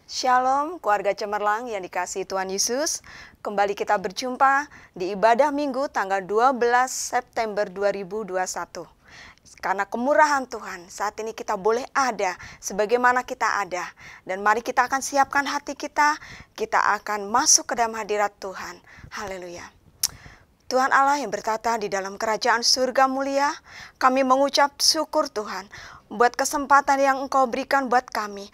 Shalom keluarga Cemerlang yang dikasihi Tuhan Yesus. Kembali kita berjumpa di ibadah Minggu tanggal 12 September 2021. Karena kemurahan Tuhan, saat ini kita boleh ada sebagaimana kita ada. Dan mari kita akan siapkan hati kita akan masuk ke dalam hadirat Tuhan. Haleluya. Tuhan Allah yang bertata di dalam kerajaan surga mulia, kami mengucap syukur Tuhan buat kesempatan yang Engkau berikan buat kami.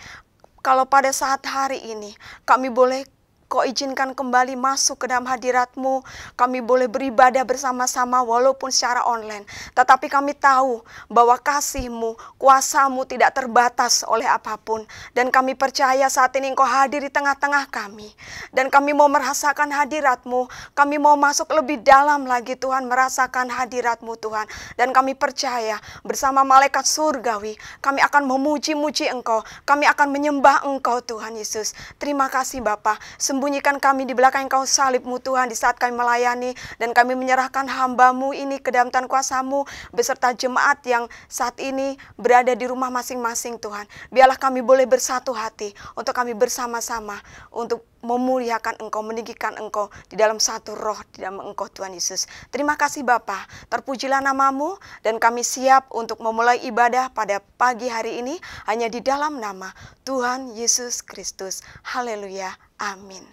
Kalau pada saat hari ini kami boleh Kau izinkan kembali masuk ke dalam hadirat-Mu, kami boleh beribadah bersama-sama walaupun secara online. Tetapi kami tahu bahwa kasih-Mu, kuasa-Mu tidak terbatas oleh apapun. Dan kami percaya saat ini Engkau hadir di tengah-tengah kami. Dan kami mau merasakan hadirat-Mu, kami mau masuk lebih dalam lagi Tuhan, merasakan hadirat-Mu Tuhan. Dan kami percaya bersama malaikat surgawi, kami akan memuji-muji Engkau, kami akan menyembah Engkau Tuhan Yesus. Terima kasih Bapa. Sembunyikan kami di belakang Engkau salib-Mu Tuhan di saat kami melayani. Dan kami menyerahkan hamba-Mu ini ke dalam tangan kuasa-Mu beserta jemaat yang saat ini berada di rumah masing-masing Tuhan. Biarlah kami boleh bersatu hati untuk kami bersama-sama untuk memuliakan Engkau, meninggikan Engkau di dalam satu roh di dalam Engkau Tuhan Yesus. Terima kasih Bapa, terpujilah nama-Mu dan kami siap untuk memulai ibadah pada pagi hari ini hanya di dalam nama Tuhan Yesus Kristus. Haleluya, amin.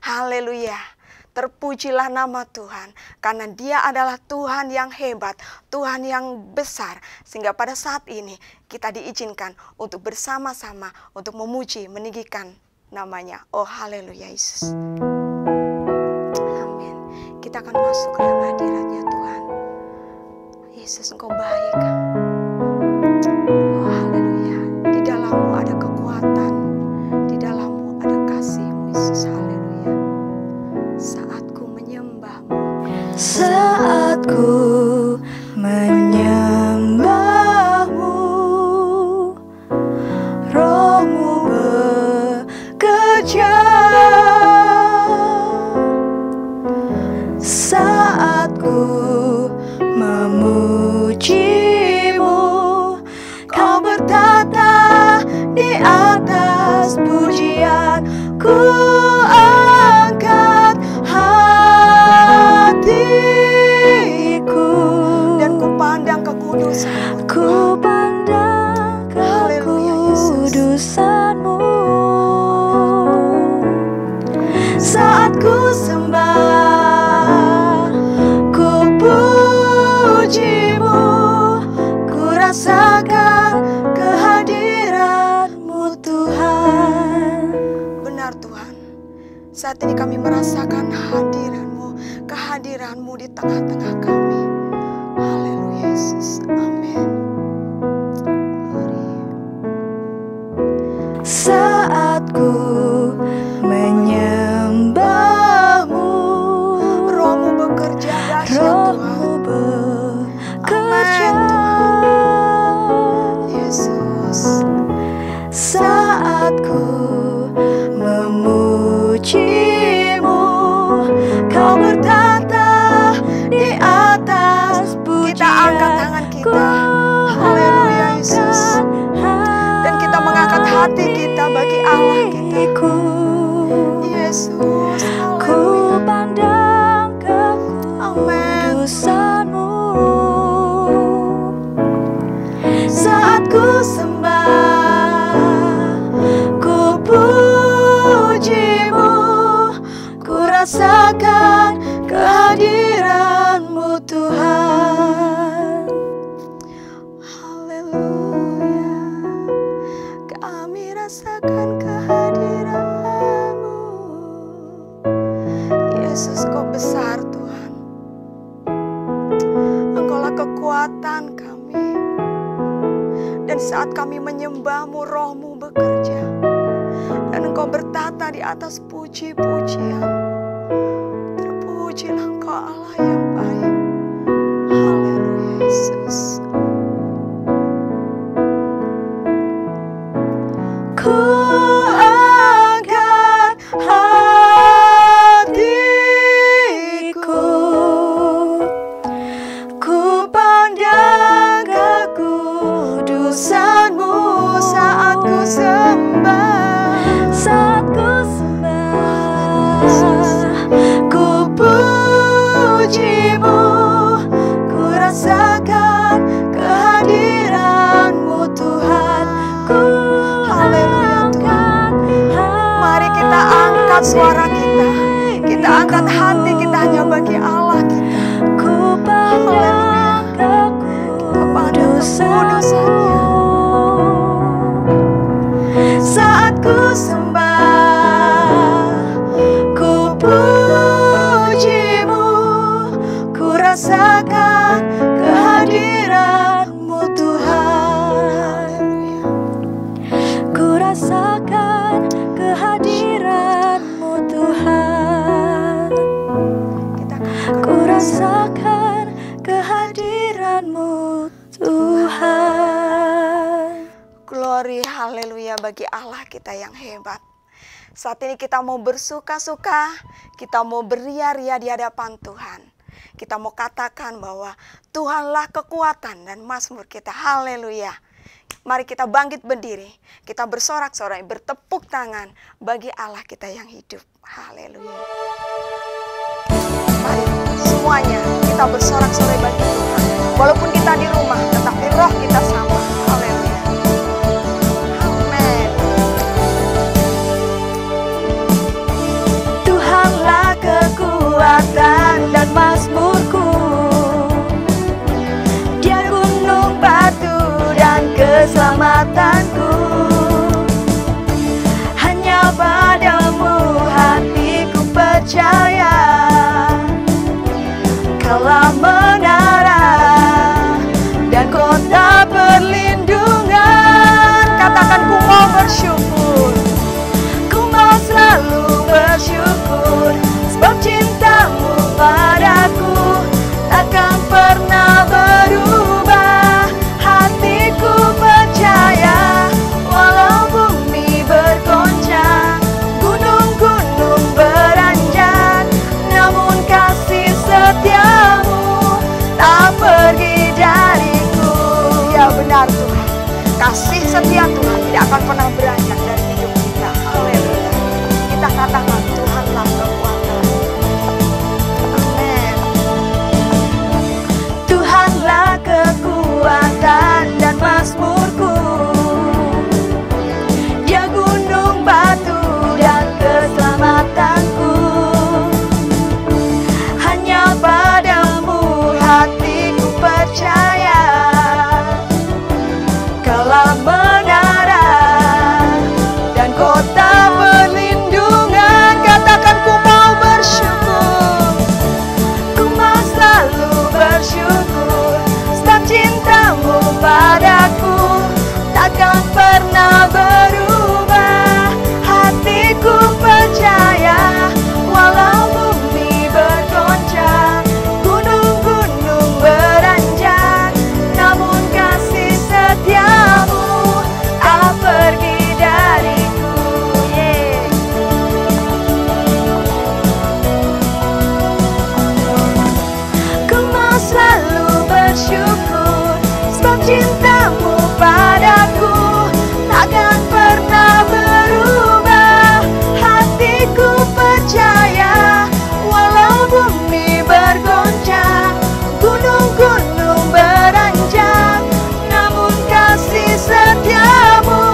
Haleluya. Terpujilah nama Tuhan, karena Dia adalah Tuhan yang hebat, Tuhan yang besar, sehingga pada saat ini kita diizinkan untuk bersama-sama untuk memuji, meninggikan namanya. Oh haleluya Yesus. Amin. Kita akan masuk ke dalam hadirat-Nya Tuhan. Yesus, Engkau baik. Oh haleluya. Di dalam-Mu ada kekuatan, di dalam-Mu ada kasih-Mu Yesus. Haleluya. Saat ku menyembah-Mu, saat ku menyembah-Mu, Roh-Mu bekerja. Saat ku memuji-Mu, Kau bertata di atas pujian. Ku angkat hatiku dan ku pandang kekudusan-Mu. Ku pandang kekudusan-Mu. Saat ku sembah, ku puji-Mu, ku rasakan kehadiran-Mu Tuhan. Benar Tuhan, saat ini kami merasakan hadiran-Mu, kehadiran-Mu di tengah-tengah kami. Haleluya Yesus, amin. Glory. Saat ku menyembah-Mu, Roh-Mu bekerja dahsyat Tuhan. Roh-Mu bekerja. Yesus. Saat ku memuji-Mu, Kau bertata di atas pujian. Kita angkat tangan kita. Haleluya Yesus. Dan kita mengangkat hati kita bagi Allah kita. Yesus. Ku pandang Amen. kekudusan-Mu. Saat ku sembah, ku puji-Mu, ku rasakan kehadiran-Mu Tuhan. Haleluya. Kami rasakan kehadiran-Mu. Yesus, Kau besar Tuhan. Engkaulah kekuatan kami. Dan saat kami menyembah-Mu, Roh-Mu bekerja. Dan Engkau bertata di atas puji-pujian. Terpujilah Engkau Allah yang baik. Haleluya Yesus. Ku angkat hatiku, ku pandang kekudusan-Mu. Saat ku sembah, suara kita. Kita angkat hati kita hanya bagi Allah kita. Ku pandang kekudusanmu. Saat ku sembah, ku pujimu, ku rasakan kehadiran-Mu Tuhan. Ku rasakan kehadiran-Mu Tuhan. Ku rasakan kehadiran-Mu Tuhan. Glory, haleluya bagi Allah kita yang hebat. Saat ini kita mau bersuka-suka, kita mau beria-ria di hadapan Tuhan. Kita mau katakan bahwa Tuhanlah kekuatan dan mazmur kita. Haleluya. Mari kita bangkit berdiri, kita bersorak-sorai, bertepuk tangan bagi Allah kita yang hidup. Haleluya. Mari semuanya kita bersorak-sorai bagi Tuhan. Walaupun kita di rumah, tetapi roh kita sama. Haleluya. Amin. Tuhanlah kekuatan dan mazmurku, Dia gunung batu dan keselamatanku. Hanya padamu hatiku percaya, Kaulah menara dan kota perlindungan. Katakan ku mau bersyukur. Ku mau selalu bersyukur, sebab cintamu padaku takkan pernah berubah. Hatiku percaya, walau bumi bergoncang, gunung-gunung beranjak, namun kasih setiamu tak pergi dariku. Ya benar Tuhan, kasih setia Tuhan tidak akan pernah beranjak dari hidup kita. Haleluya. Kita katakan Tuhanlah kekuatan. Amin. Tuhanlah kekuatan dan mazmurku, Dia gunung batu dan keselamatanku. Hanya padamu hatiku percaya, Kaulah menara dan kota perlindungan. Katakan ku mau bersyukur, ku mau selalu bersyukur, sebab cintamu padaku takkan pernah berubah. Hatiku percaya, walau bumi bergoncang, gunung-gunung beranjak, namun kasih setiamu tak pergi dariku. Ku mau selalu bersyukur, sebab cintamu padaku takkan pernah berubah. Hatiku percaya, walau bumi bergoncang, gunung-gunung beranjak, namun kasih setiamu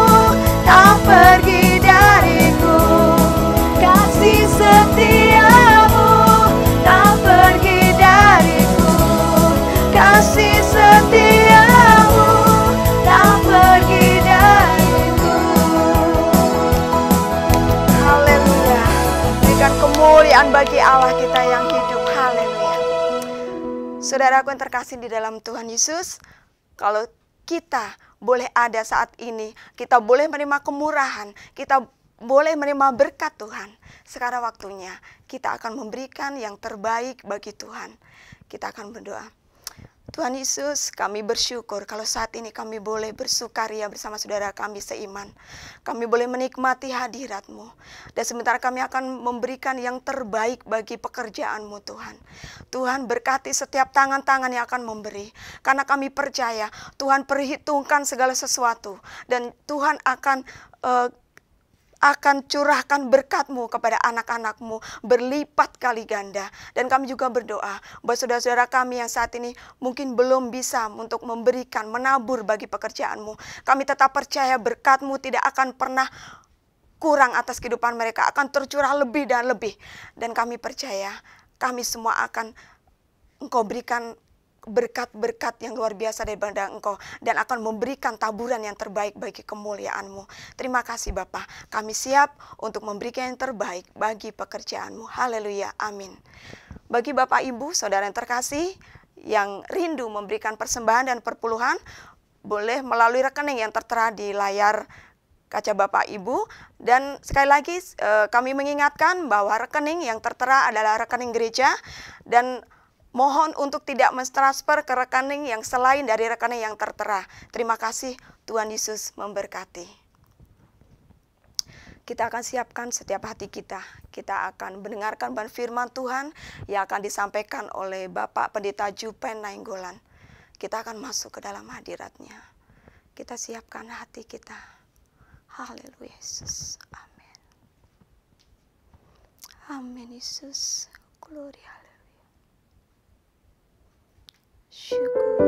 tak pergi dariku. Kasih setiamu tak pergi dariku. Kasih setiamu tak pergi dariku. Haleluya. Berikan kemuliaan bagi Allah kita yang hidup. Haleluya. Saudaraku yang terkasih di dalam Tuhan Yesus, kalau kita boleh ada saat ini, kita boleh menerima kemurahan, kita boleh menerima berkat Tuhan. Sekarang waktunya kita akan memberikan yang terbaik bagi Tuhan. Kita akan berdoa. Tuhan Yesus, kami bersyukur kalau saat ini kami boleh bersukaria bersama saudara kami seiman. Kami boleh menikmati hadirat-Mu. Dan sementara kami akan memberikan yang terbaik bagi pekerjaan-Mu Tuhan. Tuhan berkati setiap tangan-tangan yang akan memberi. Karena kami percaya Tuhan perhitungkan segala sesuatu. Dan Tuhan akan curahkan berkat-Mu kepada anak-anak-Mu berlipat kali ganda. Dan kami juga berdoa buat saudara-saudara kami yang saat ini mungkin belum bisa untuk memberikan, menabur bagi pekerjaan-Mu. Kami tetap percaya berkat-Mu tidak akan pernah kurang atas kehidupan mereka akan tercurah lebih dan lebih. Dan kami percaya kami semua akan Engkau berikan berkat-berkat yang luar biasa daripada Engkau, dan akan memberikan taburan yang terbaik bagi kemuliaan-Mu. Terima kasih Bapa, kami siap untuk memberikan yang terbaik bagi pekerjaan-Mu. Haleluya, amin. Bagi Bapak Ibu, Saudara yang terkasih, yang rindu memberikan persembahan dan perpuluhan, boleh melalui rekening yang tertera di layar kaca Bapak Ibu. Dan sekali lagi kami mengingatkan bahwa rekening yang tertera adalah rekening gereja, dan mohon untuk tidak mentransfer ke rekening yang selain dari rekening yang tertera. Terima kasih, Tuhan Yesus memberkati. Kita akan siapkan setiap hati kita. Kita akan mendengarkan firman Tuhan yang akan disampaikan oleh Bapak Pendeta Jupen Nainggolan. Kita akan masuk ke dalam hadirat-Nya. Kita siapkan hati kita. Haleluya Yesus. Amin. Amin Yesus. Gloria. Syukur.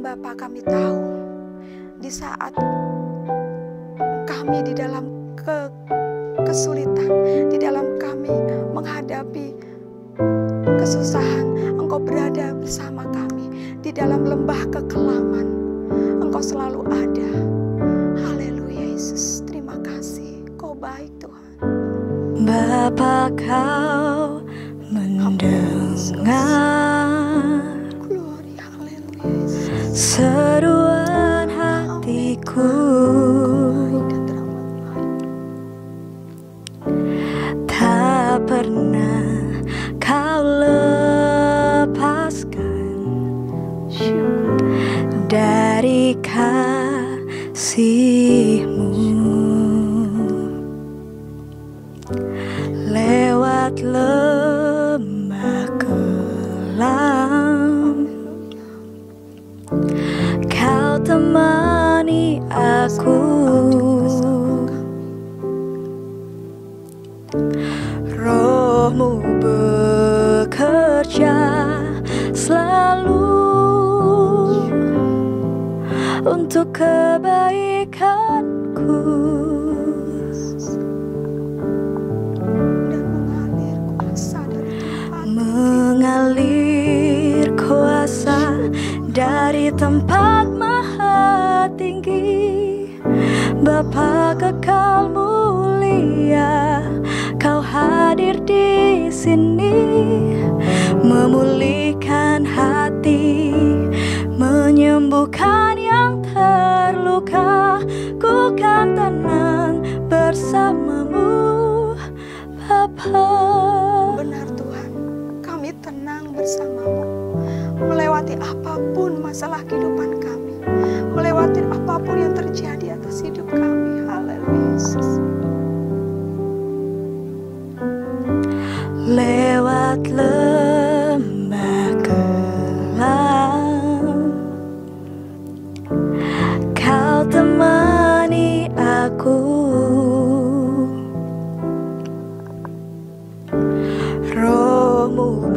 Bapak, kami tahu di saat kami di dalam kesulitan, di dalam kami menghadapi kesusahan, Engkau berada bersama kami. Di dalam lembah kekelaman, Engkau selalu ada. Haleluya Yesus, terima kasih, Kau baik Tuhan. Bapa, Kau mendengar seruan hatiku, tak pernah Kau lepaskan dari kasih-Mu. Lewat lembah kelam, Kau temani aku. Roh-Mu bekerja selalu untuk kebaikanku, mengalir kuasa dari tempat maha tinggi. Bapa kekal mulia, Kau hadir di sini, memulihkan hati, menyembuhkan yang terluka. Ku kan tenang bersama-Mu, Bapa. Benar Tuhan, kami tenang bersama-Mu, melewati apapun masalah kehidupan kami, melewati apapun yang terjadi atas hidup kami. Haleluya Yesus. Lewat lembah kelam, Kau temani aku. Roh-Mu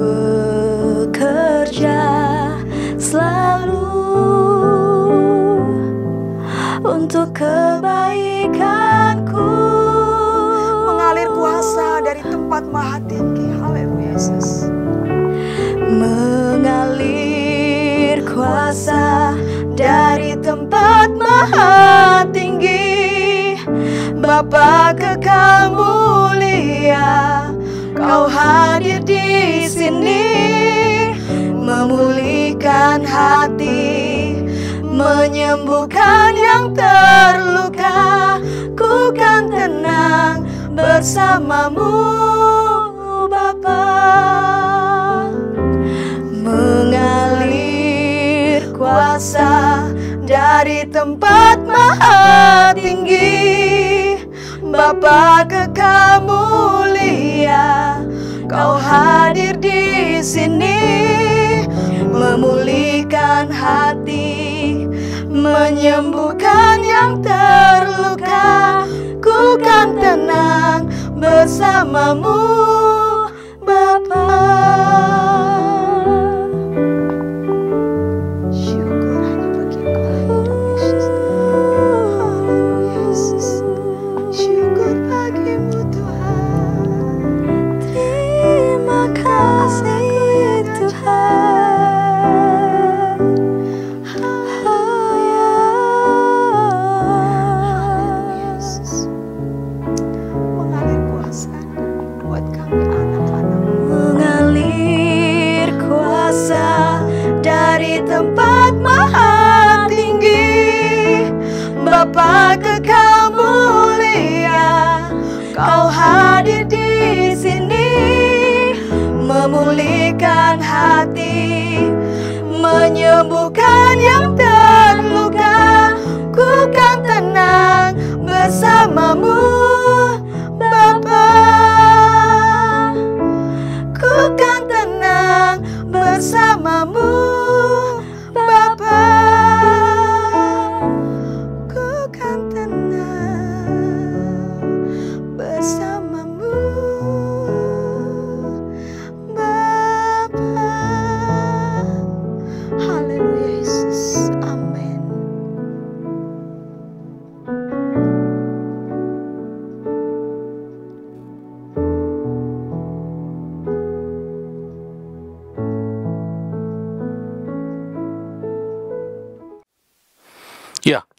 bekerja selalu untuk kebaikanku, Mengalir kuasa dari tempat maha tinggi. Haleluya Yesus. Mengalir kuasa dari tempat maha tinggi. Bapa kekal mulia, Kau hadir di sini, memulihkan hati, menyembuhkan yang terluka. Ku kan tenang bersama-Mu, Bapa. Mengalir kuasa dari tempat maha tinggi. Bapa kekal mulia, Kau hadir di sini, memulihkan hati, menyembuhkan yang terluka. Ku kan tenang bersama-Mu, Bapa. Syukur hanya bagi Engkau Yesus. Haleluya Yesus. Syukur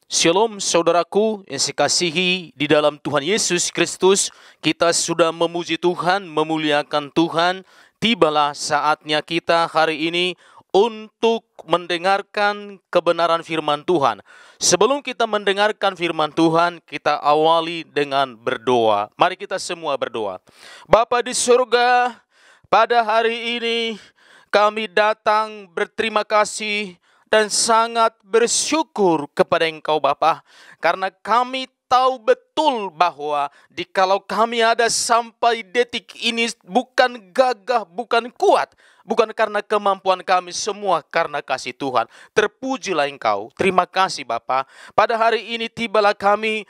Shalom saudaraku yang dikasihi di dalam Tuhan Yesus Kristus. Kita sudah memuji Tuhan, memuliakan Tuhan. Tibalah saatnya kita hari ini untuk mendengarkan kebenaran firman Tuhan. Sebelum kita mendengarkan firman Tuhan, kita awali dengan berdoa. Mari kita semua berdoa. Bapa di surga, pada hari ini kami datang berterima kasih dan sangat bersyukur kepada Engkau Bapa, karena kami tahu betul bahwa dikalau kami ada sampai detik ini bukan gagah, bukan kuat, bukan karena kemampuan kami, semua karena kasih Tuhan. Terpujilah Engkau. Terima kasih Bapa. Pada hari ini tibalah kami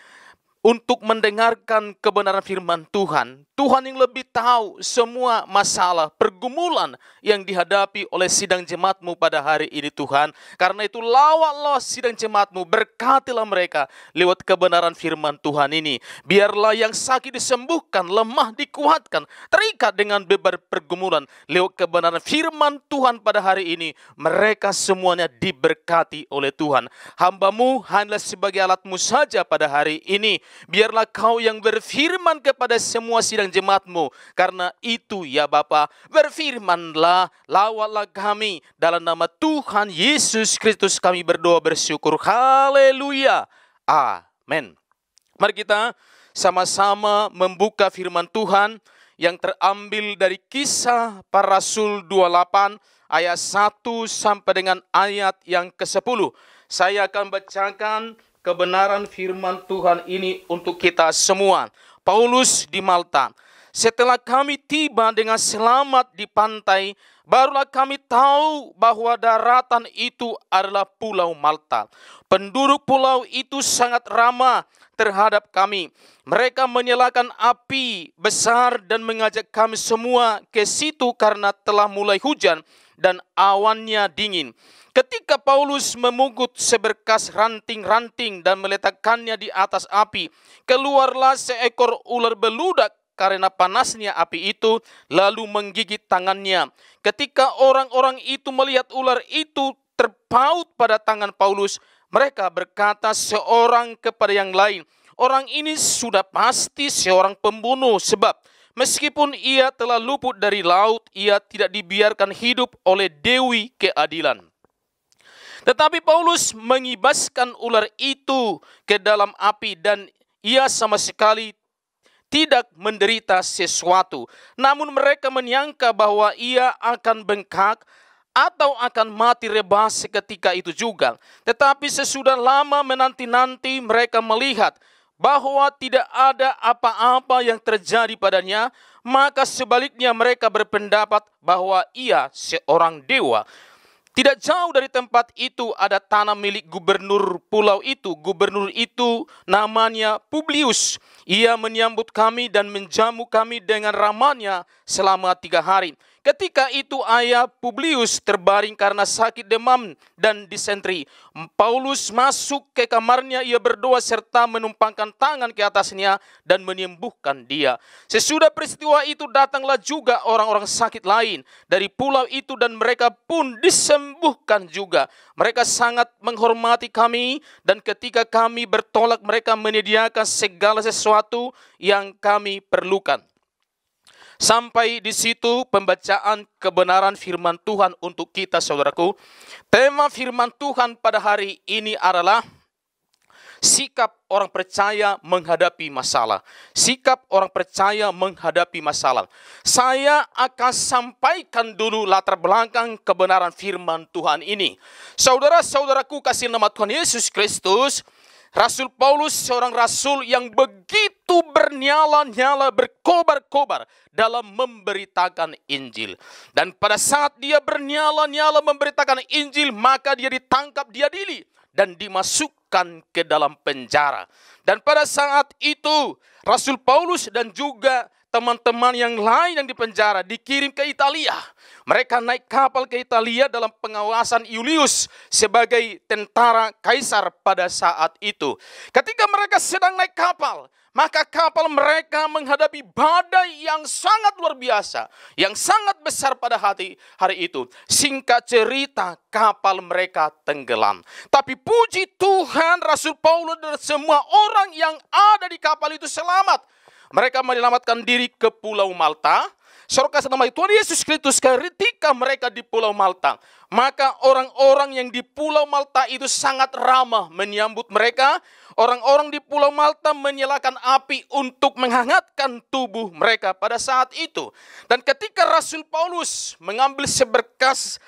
untuk mendengarkan kebenaran firman Tuhan. Tuhan yang lebih tahu semua masalah, pergumulan yang dihadapi oleh sidang jemaat-Mu pada hari ini Tuhan. Karena itu lawatlah sidang jemaat-Mu, berkatilah mereka lewat kebenaran firman Tuhan ini. Biarlah yang sakit disembuhkan, lemah dikuatkan, terikat dengan beban pergumulan lewat kebenaran firman Tuhan pada hari ini. Mereka semuanya diberkati oleh Tuhan. Hamba-Mu hanyalah sebagai alat-Mu saja pada hari ini. Biarlah Kau yang berfirman kepada semua sidang jemaat-Mu. Karena itu ya Bapa, berfirmanlah, lawatlah kami. Dalam nama Tuhan Yesus Kristus kami berdoa bersyukur. Haleluya. Amin. Mari kita sama-sama membuka firman Tuhan yang terambil dari Kisah Para Rasul 28 ayat 1 sampai dengan ayat yang ke-10. Saya akan bacakan kebenaran firman Tuhan ini untuk kita semua. Paulus di Malta. Setelah kami tiba dengan selamat di pantai, barulah kami tahu bahwa daratan itu adalah Pulau Malta. Penduduk pulau itu sangat ramah terhadap kami. Mereka menyalakan api besar dan mengajak kami semua ke situ karena telah mulai hujan dan awannya dingin. Ketika Paulus memungut seberkas ranting-ranting dan meletakkannya di atas api, keluarlah seekor ular beludak karena panasnya api itu, lalu menggigit tangannya. Ketika orang-orang itu melihat ular itu terpaut pada tangan Paulus, mereka berkata seorang kepada yang lain, "Orang ini sudah pasti seorang pembunuh, sebab meskipun ia telah luput dari laut, ia tidak dibiarkan hidup oleh Dewi Keadilan." Tetapi Paulus mengibaskan ular itu ke dalam api dan ia sama sekali tidak menderita sesuatu. Namun mereka menyangka bahwa ia akan bengkak atau akan mati rebah seketika itu juga. Tetapi sesudah lama menanti-nanti mereka melihat bahwa tidak ada apa-apa yang terjadi padanya, maka sebaliknya mereka berpendapat bahwa ia seorang dewa. Tidak jauh dari tempat itu ada tanah milik gubernur pulau itu. Gubernur itu namanya Publius. Ia menyambut kami dan menjamu kami dengan ramahnya selama 3 hari. Ketika itu ayah Publius terbaring karena sakit demam dan disentri. Paulus masuk ke kamarnya, ia berdoa serta menumpangkan tangan ke atasnya dan menyembuhkan dia. Sesudah peristiwa itu datanglah juga orang-orang sakit lain dari pulau itu dan mereka pun disembuhkan juga. Mereka sangat menghormati kami dan ketika kami bertolak mereka menyediakan segala sesuatu yang kami perlukan. Sampai di situ pembacaan kebenaran firman Tuhan untuk kita saudaraku. Tema firman Tuhan pada hari ini adalah sikap orang percaya menghadapi masalah. Sikap orang percaya menghadapi masalah. Saya akan sampaikan dulu latar belakang kebenaran firman Tuhan ini. Saudara-saudaraku kasih nama Tuhan Yesus Kristus, Rasul Paulus seorang rasul yang begitu bernyala-nyala, berkobar-kobar dalam memberitakan Injil. Dan pada saat dia bernyala-nyala memberitakan Injil, maka dia ditangkap, diadili, dan dimasukkan ke dalam penjara. Dan pada saat itu Rasul Paulus dan juga teman-teman yang lain yang di penjara dikirim ke Italia. Mereka naik kapal ke Italia dalam pengawasan Julius sebagai tentara kaisar pada saat itu. Ketika mereka sedang naik kapal, maka kapal mereka menghadapi badai yang sangat luar biasa, yang sangat besar pada hari itu. Singkat cerita, kapal mereka tenggelam. Tapi puji Tuhan, Rasul Paulus dan semua orang yang ada di kapal itu selamat. Mereka menyelamatkan diri ke Pulau Malta. Saudara kasih nama Tuhan Yesus Kristus, ketika mereka di Pulau Malta, maka orang-orang yang di Pulau Malta itu sangat ramah menyambut mereka. Orang-orang di Pulau Malta menyalakan api untuk menghangatkan tubuh mereka pada saat itu. Dan ketika Rasul Paulus mengambil seberkas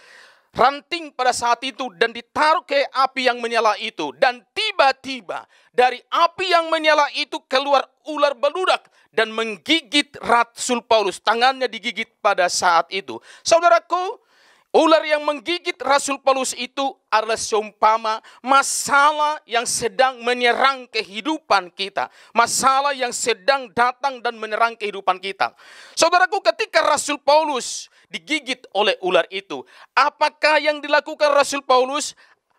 ranting pada saat itu dan ditaruh ke api yang menyala itu, dan tiba-tiba dari api yang menyala itu keluar ular beludak dan menggigit Rasul Paulus. Tangannya digigit pada saat itu. Saudaraku, ular yang menggigit Rasul Paulus itu adalah seumpama masalah yang sedang menyerang kehidupan kita. Masalah yang sedang datang dan menyerang kehidupan kita. Saudaraku, ketika Rasul Paulus digigit oleh ular itu, apakah yang dilakukan Rasul Paulus?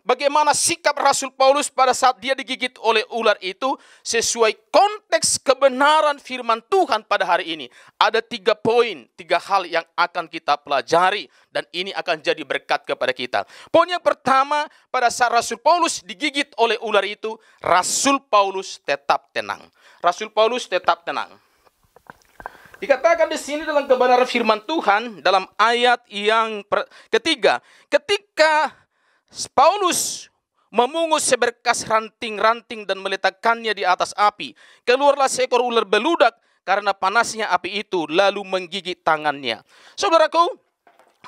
Bagaimana sikap Rasul Paulus pada saat dia digigit oleh ular itu? Sesuai konteks kebenaran firman Tuhan pada hari ini. Ada 3 poin, 3 hal yang akan kita pelajari. Dan ini akan jadi berkat kepada kita. Poin yang pertama, pada saat Rasul Paulus digigit oleh ular itu, Rasul Paulus tetap tenang. Rasul Paulus tetap tenang. Dikatakan di sini dalam kebenaran firman Tuhan, dalam ayat yang ketiga, ketika Paulus memungut seberkas ranting-ranting dan meletakkannya di atas api, keluarlah seekor ular beludak karena panasnya api itu, lalu menggigit tangannya. Saudaraku,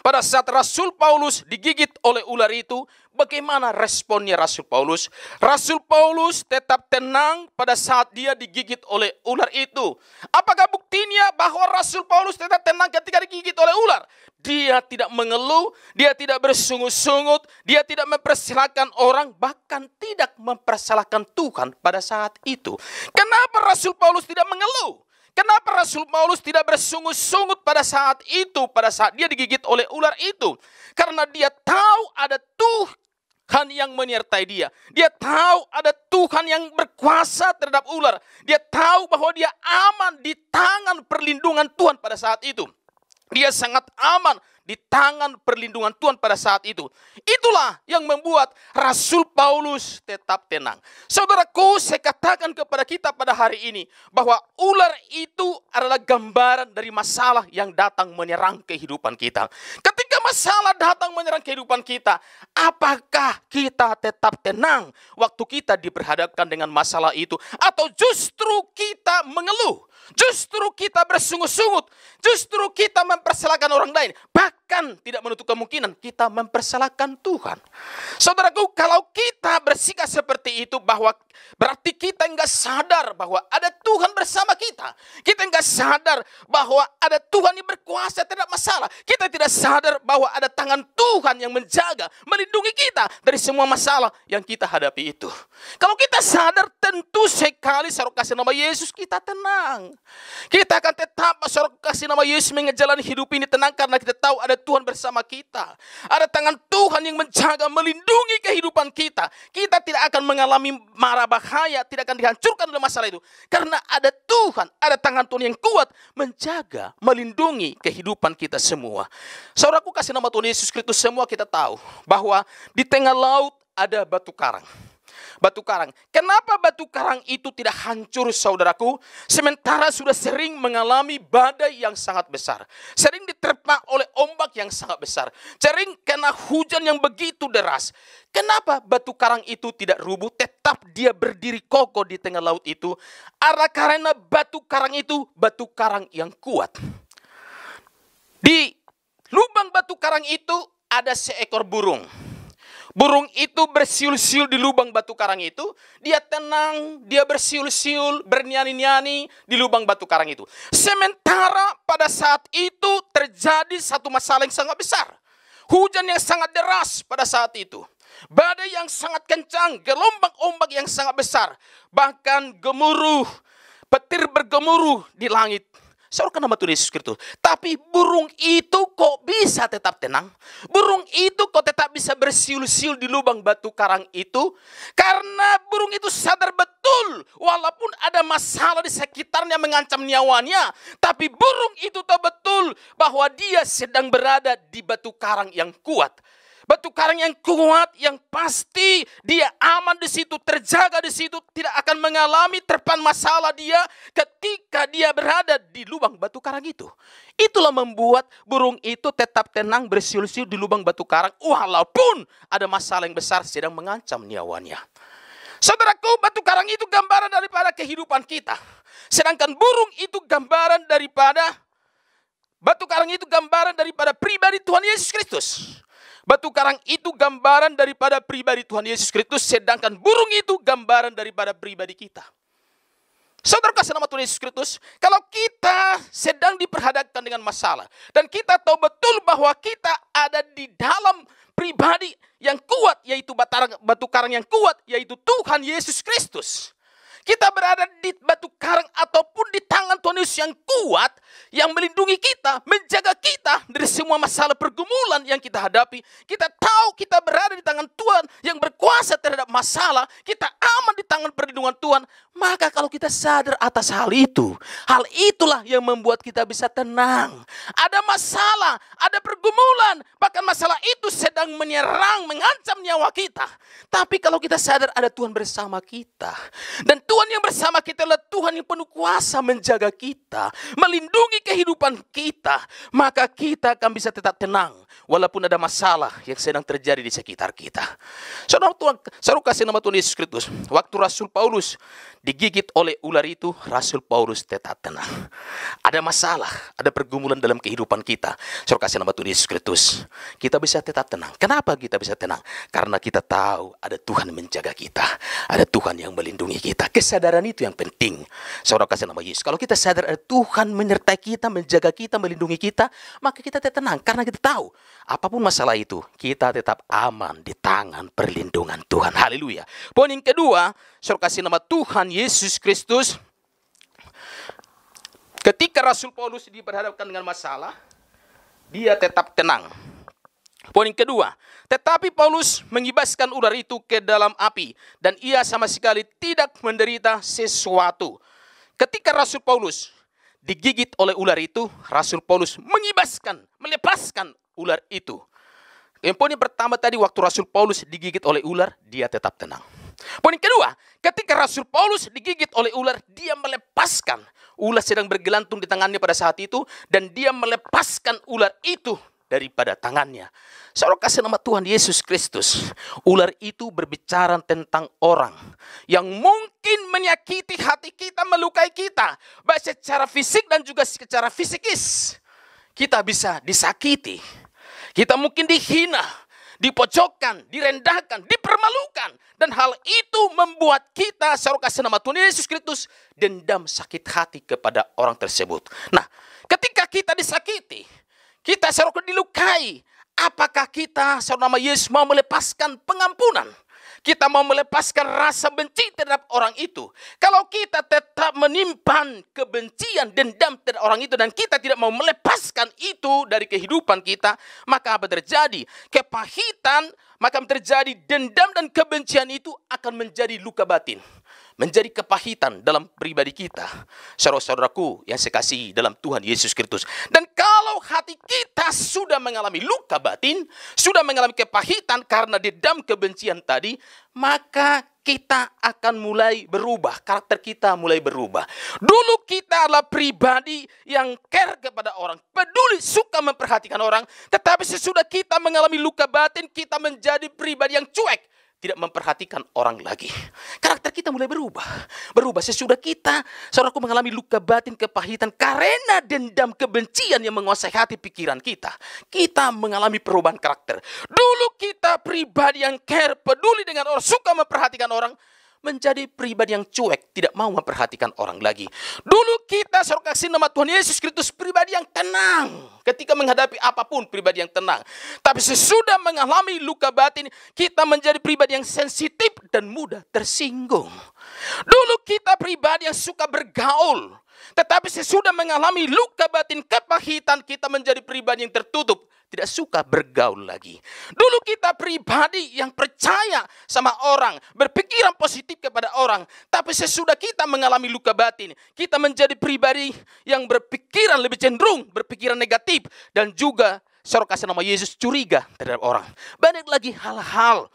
pada saat Rasul Paulus digigit oleh ular itu, bagaimana responnya Rasul Paulus? Rasul Paulus tetap tenang pada saat dia digigit oleh ular itu. Apakah buktinya bahwa Rasul Paulus tetap tenang ketika digigit oleh ular? Dia tidak mengeluh, dia tidak bersungut-sungut, dia tidak mempersalahkan orang, bahkan tidak mempersalahkan Tuhan pada saat itu. Kenapa Rasul Paulus tidak mengeluh? Kenapa Rasul Paulus tidak bersungut-sungut pada saat itu, pada saat dia digigit oleh ular itu? Karena dia tahu ada Tuhan yang menyertai dia. Dia tahu ada Tuhan yang berkuasa terhadap ular. Dia tahu bahwa dia aman di tangan perlindungan Tuhan pada saat itu. Dia sangat aman di tangan perlindungan Tuhan pada saat itu. Itulah yang membuat Rasul Paulus tetap tenang. Saudaraku, saya katakan kepada kita pada hari ini bahwa ular itu adalah gambaran dari masalah yang datang menyerang kehidupan kita. Ketika masalah datang menyerang kehidupan kita, apakah kita tetap tenang waktu kita diperhadapkan dengan masalah itu? Atau justru kita mengeluh? Justru kita bersungut-sungut, justru kita mempersalahkan orang lain, bahkan tidak menutup kemungkinan kita mempersalahkan Tuhan. Saudaraku, kalau kita bersikap seperti itu, bahwa berarti kita enggak sadar bahwa ada Tuhan bersama kita. Kita enggak sadar bahwa ada Tuhan yang berkuasa terhadap masalah. Kita tidak sadar bahwa ada tangan Tuhan yang menjaga, melindungi kita dari semua masalah yang kita hadapi itu. Kalau kita sadar, tentu sekali saudara kasih nama Yesus, kita tenang. Kita akan tetap saudara kasih nama Yesus menjalani hidup ini tenang, karena kita tahu ada Tuhan bersama kita. Ada tangan Tuhan yang menjaga, melindungi kehidupan kita. Kita tidak akan mengalami mara bahaya, tidak akan dihancurkan oleh masalah itu. Karena ada Tuhan, ada tangan Tuhan yang kuat menjaga, melindungi kehidupan kita semua. Saudaraku kasih nama Tuhan Yesus Kristus, semua kita tahu bahwa di tengah laut ada batu karang. Batu karang. Kenapa batu karang itu tidak hancur, saudaraku? Sementara sudah sering mengalami badai yang sangat besar. Sering diterpa oleh ombak yang sangat besar. Sering kena hujan yang begitu deras. Kenapa batu karang itu tidak rubuh? Tetap dia berdiri kokoh di tengah laut itu. Karena batu karang itu batu karang yang kuat. Di lubang batu karang itu ada seekor burung. Burung itu bersiul-siul di lubang batu karang itu. Dia tenang, dia bersiul-siul, bernyanyi-nyanyi di lubang batu karang itu. Sementara pada saat itu terjadi satu masalah yang sangat besar. Hujan yang sangat deras pada saat itu. Badai yang sangat kencang, gelombang ombak yang sangat besar. Bahkan gemuruh, petir bergemuruh di langit. Saudara nama Tuhan Yesus Kristus. Tapi burung itu kok bisa tetap tenang? Burung itu kok tetap bisa bersiul-siul di lubang batu karang itu? Karena burung itu sadar betul walaupun ada masalah di sekitarnya mengancam nyawanya, tapi burung itu tahu betul bahwa dia sedang berada di batu karang yang kuat. Batu karang yang kuat, yang pasti dia aman di situ, terjaga di situ, tidak akan mengalami terpaan masalah dia ketika dia berada di lubang batu karang itu. Itulah membuat burung itu tetap tenang bersiul-siul di lubang batu karang walaupun ada masalah yang besar sedang mengancam nyawanya. Saudaraku, batu karang itu gambaran daripada kehidupan kita. Sedangkan burung itu gambaran daripada, batu karang itu gambaran daripada pribadi Tuhan Yesus Kristus. Batu karang itu gambaran daripada pribadi Tuhan Yesus Kristus, sedangkan burung itu gambaran daripada pribadi kita. Saudara kasih nama Tuhan Yesus Kristus, kalau kita sedang diperhadapkan dengan masalah, dan kita tahu betul bahwa kita ada di dalam pribadi yang kuat, yaitu batu karang yang kuat, yaitu Tuhan Yesus Kristus. Kita berada di batu karang ataupun di tangan Tuhan Yesus yang kuat, yang melindungi kita, menjaga kita dari semua masalah pergumulan yang kita hadapi. Kita tahu kita berada di tangan Tuhan yang berkuasa terhadap masalah. Kita aman di tangan perlindungan Tuhan. Maka kalau kita sadar atas hal itulah yang membuat kita bisa tenang. Ada masalah, ada pergumulan, bahkan masalah itu sedang menyerang, mengancam nyawa kita. Tapi kalau kita sadar ada Tuhan bersama kita, dan Tuhan yang bersama kita adalah Tuhan yang penuh kuasa menjaga kita, melindungi kehidupan kita, maka kita akan bisa tetap tenang walaupun ada masalah yang sedang terjadi di sekitar kita. Saudara kasih nama Tuhan Yesus Kristus, waktu Rasul Paulus digigit oleh ular itu, Rasul Paulus tetap tenang. Ada masalah, ada pergumulan dalam kehidupan kita. Saudara kasih nama Tuhan Yesus Kristus, kita bisa tetap tenang. Kenapa kita bisa tenang? Karena kita tahu ada Tuhan menjaga kita, ada Tuhan yang melindungi kita. Kesadaran itu yang penting. Saudara kasih nama Yesus. Kalau kita sadar ada Tuhan menyertai kita, menjaga kita, melindungi kita, maka kita tetap tenang. Karena kita tahu apapun masalah itu, kita tetap aman di tangan perlindungan Tuhan. Haleluya. Poin yang kedua, saudara kasih nama Tuhan Yesus Kristus. Ketika Rasul Paulus diperhadapkan dengan masalah, dia tetap tenang. Poin yang kedua, tetapi Paulus mengibaskan ular itu ke dalam api, dan ia sama sekali tidak menderita sesuatu. Ketika Rasul Paulus digigit oleh ular itu, Rasul Paulus melepaskan ular itu. Yang poin yang pertama tadi, waktu Rasul Paulus digigit oleh ular, dia tetap tenang. Poin yang kedua, ketika Rasul Paulus digigit oleh ular, dia melepaskan. Ular sedang bergelantung di tangannya pada saat itu, dan dia melepaskan ular itu daripada tangannya. Saudara kasih nama Tuhan Yesus Kristus, ular itu berbicara tentang orang yang mungkin menyakiti hati kita, melukai kita, baik secara fisik dan juga secara psikis. Kita bisa disakiti, kita mungkin dihina, dipojokkan, direndahkan, dipermalukan. Dan hal itu membuat kita, saudara kasih nama Tuhan Yesus Kristus, dendam sakit hati kepada orang tersebut. Nah, ketika kita disakiti, kita saudara dilukai, apakah kita saudara nama Yesus mau melepaskan pengampunan? Kita mau melepaskan rasa benci terhadap orang itu. Kalau kita tetap menyimpan kebencian, dendam terhadap orang itu, dan kita tidak mau melepaskan itu dari kehidupan kita, maka apa terjadi? Kepahitan, maka terjadi dendam, dan kebencian itu akan menjadi luka batin, menjadi kepahitan dalam pribadi kita. Saudara-saudaraku yang saya kasihi dalam Tuhan Yesus Kristus. Dan kalau hati kita sudah mengalami luka batin, sudah mengalami kepahitan karena dendam kebencian tadi, maka kita akan mulai berubah. Karakter kita mulai berubah. Dulu kita adalah pribadi yang care kepada orang, peduli, suka memperhatikan orang. Tetapi sesudah kita mengalami luka batin, kita menjadi pribadi yang cuek, tidak memperhatikan orang lagi. Karakter kita mulai berubah. Sesudah kita, saudaraku, mengalami luka batin, kepahitan karena dendam kebencian yang menguasai hati pikiran kita. Kita mengalami perubahan karakter. Dulu kita pribadi yang care, peduli dengan orang, suka memperhatikan orang, menjadi pribadi yang cuek, tidak mau memperhatikan orang lagi. Dulu kita saudara kasih nama Tuhan Yesus Kristus pribadi yang tenang. Ketika menghadapi apapun, pribadi yang tenang. Tapi sesudah mengalami luka batin, kita menjadi pribadi yang sensitif dan mudah tersinggung. Dulu kita pribadi yang suka bergaul. Tetapi sesudah mengalami luka batin, kepahitan, kita menjadi pribadi yang tertutup. Tidak suka bergaul lagi. Dulu kita pribadi yang percaya sama orang, berpikiran positif kepada orang. Tapi sesudah kita mengalami luka batin, kita menjadi pribadi yang berpikiran lebih cenderung, berpikiran negatif. Dan juga saudara kasih nama Yesus curiga terhadap orang. Banyak lagi hal-hal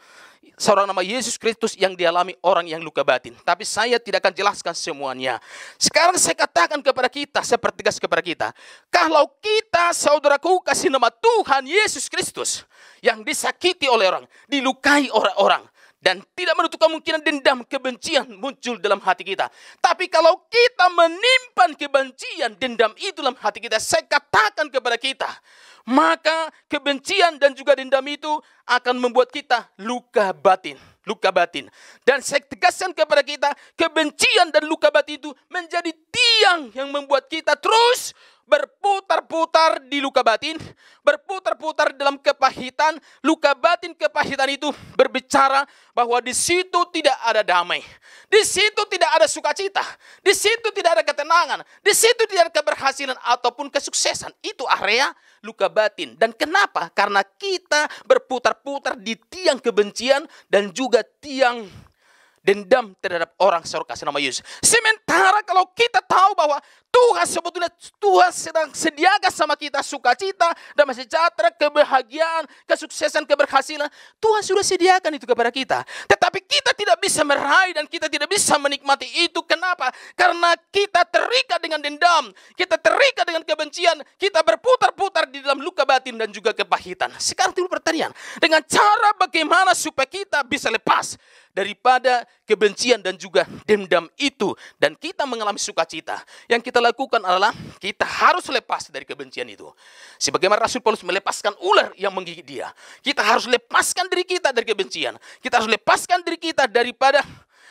seorang nama Yesus Kristus yang dialami orang yang luka batin. Tapi saya tidak akan jelaskan semuanya. Sekarang saya katakan kepada kita, saya pertegas kepada kita. Kalau kita, saudaraku, kasih nama Tuhan Yesus Kristus yang disakiti oleh orang, dilukai oleh orang, dan tidak menutup kemungkinan dendam, kebencian muncul dalam hati kita. Tapi kalau kita menyimpan kebencian, dendam itu dalam hati kita, saya katakan kepada kita, maka kebencian dan juga dendam itu akan membuat kita luka batin. Luka batin. Dan saya tegaskan kepada kita, kebencian dan luka batin itu menjadi tiang yang membuat kita terus berputar-putar di luka batin, berputar-putar dalam kepahitan. Luka batin, kepahitan itu berbicara bahwa di situ tidak ada damai. Di situ tidak ada sukacita. Di situ tidak ada ketenangan. Di situ tidak ada keberhasilan ataupun kesuksesan. Itu area luka batin. Dan kenapa? Karena kita berputar-putar di tiang kebencian dan juga tiang dendam terhadap orang saudara kasih nama Yesus. Sementara kalau kita tahu bahwa Tuhan sebetulnya Tuhan sedang sediakan sama kita sukacita, damai sejahtera, kebahagiaan, kesuksesan, keberhasilan. Tuhan sudah sediakan itu kepada kita. Tetapi kita tidak bisa meraih dan kita tidak bisa menikmati itu. Kenapa? Karena kita terikat dengan dendam, kita terikat dengan kebencian, kita berputar-putar di dalam luka batin dan juga kepahitan. Sekarang timbul pertanyaan, dengan cara bagaimana supaya kita bisa lepas daripada kebencian dan juga dendam itu dan kita mengalami sukacita. Yang kita lakukan adalah kita harus lepas dari kebencian itu. Sebagaimana Rasul Paulus melepaskan ular yang menggigit dia. Kita harus lepaskan diri kita dari kebencian. Kita harus lepaskan diri kita daripada